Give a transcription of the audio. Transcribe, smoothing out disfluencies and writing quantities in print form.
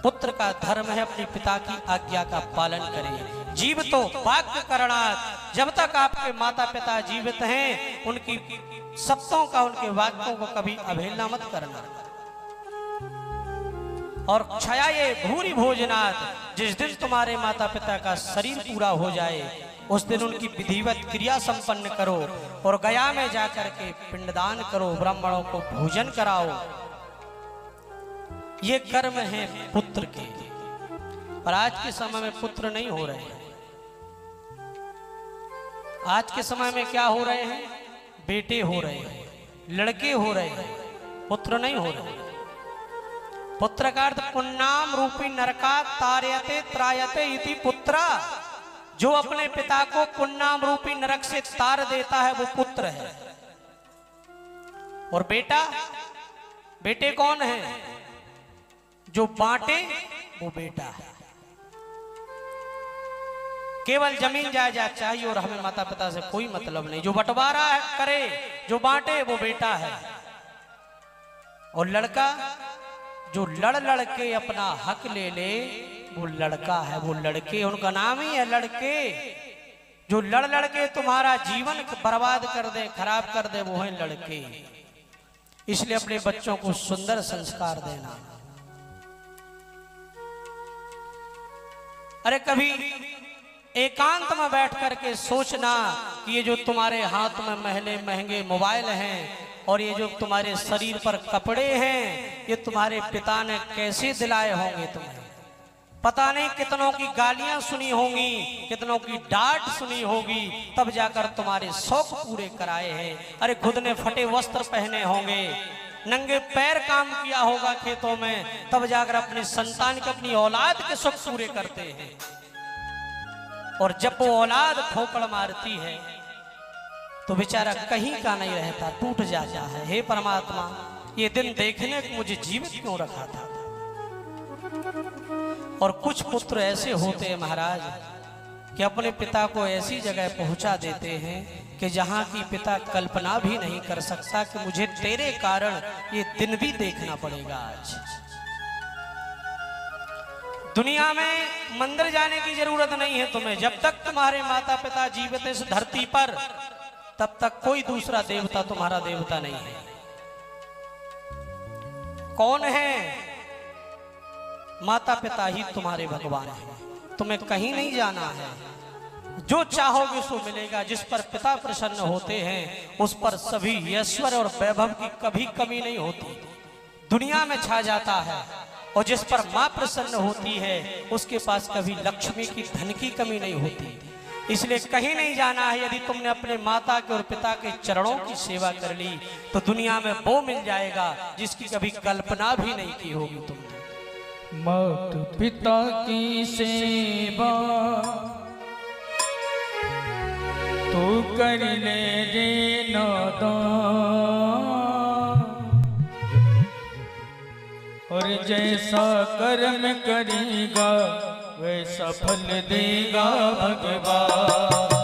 पुत्र का धर्म है अपने पिता की आज्ञा का पालन करें। जीव तो वाक्य करणात्, जब तक आपके माता पिता जीवित हैं उनकी शब्दों का, उनके वाक्यों को कभी अवहेलना मत करना। और क्षया ये भूरि भोजनात्, जिस दिन तुम्हारे माता पिता का शरीर पूरा हो जाए उस दिन उनकी विधिवत क्रिया संपन्न करो और गया में जाकर के पिंडदान करो, ब्राह्मणों को भोजन कराओ। ये कर्म है पुत्र के। पर आज के समय में पुत्र नहीं हो रहे हैं। आज के समय में क्या हो रहे हैं? बेटे हो रहे हैं, लड़के हो रहे हैं, पुत्र नहीं हो रहे। पुत्र का अर्थ पुण्णाम रूपी नरका तारयते त्रायते इति पुत्रा। जो अपने पिता को पुण्णाम रूपी नरक से तार देता है वो पुत्र है। और बेटा, बेटे कौन है? जो बांटे वो बेटा है। केवल जमीन जायदाद चाहिए और हमें माता पिता से कोई मतलब नहीं। जो बंटवारा करे, जो बांटे वो बेटा है। और लड़का जो लड़ के अपना हक ले ले वो लड़का है, वो लड़के, उनका नाम ही है लड़के। जो लड़ के तुम्हारा जीवन बर्बाद कर दे, खराब कर दे, वो है लड़के। इसलिए अपने बच्चों को सुंदर संस्कार देना। अरे कभी एकांत में बैठ करके सोचना कि ये जो तुम्हारे हाथ में महंगे मोबाइल हैं और ये जो तुम्हारे शरीर पर कपड़े हैं, ये तुम्हारे पिता ने कैसे दिलाए होंगे तुम्हें। पता नहीं कितनों की गालियां सुनी होंगी, कितनों की डांट सुनी होगी, तब जाकर तुम्हारे शौक पूरे कराए हैं। अरे खुद ने फटे वस्त्र पहने होंगे, नंगे पैर काम किया होगा खेतों में, तब जाकर अपनी संतान के, अपनी औलाद के सुख पूरे करते हैं। और जब वो औलाद ठोकर मारती है तो बेचारा कहीं का नहीं रहता, टूट जाता है। हे परमात्मा, ये दिन देखने को मुझे जीवित क्यों रखा था। और कुछ पुत्र ऐसे होते हैं महाराज कि अपने पिता को ऐसी जगह पहुंचा देते हैं कि जहां की पिता कल्पना भी नहीं कर सकता कि मुझे तेरे कारण ये दिन भी देखना पड़ेगा। आज दुनिया में मंदिर जाने की जरूरत नहीं है तुम्हें। जब तक तुम्हारे माता पिता जीवित इस धरती पर, तब तक कोई दूसरा देवता तुम्हारा देवता नहीं है। कौन है? माता पिता ही तुम्हारे भगवान हैं। तुम्हें कहीं नहीं जाना है। जो चाहोगे सो मिलेगा। जिस पर पिता प्रसन्न होते हैं उस पर सभी ऐश्वर्य और वैभव की कभी कमी नहीं होती, दुनिया में छा जाता है। और जिस पर मां प्रसन्न होती है उसके पास कभी लक्ष्मी की, धन की कमी नहीं होती। इसलिए कहीं नहीं जाना है। यदि तुमने अपने माता के और पिता के चरणों की सेवा कर ली तो दुनिया में वो मिल जाएगा जिसकी कभी कल्पना भी नहीं की होगी तुमने। माता पिता की सेवा तू कर ले रे नादान, और जैसा कर्म करेगा वैसा फल देगा भगवान।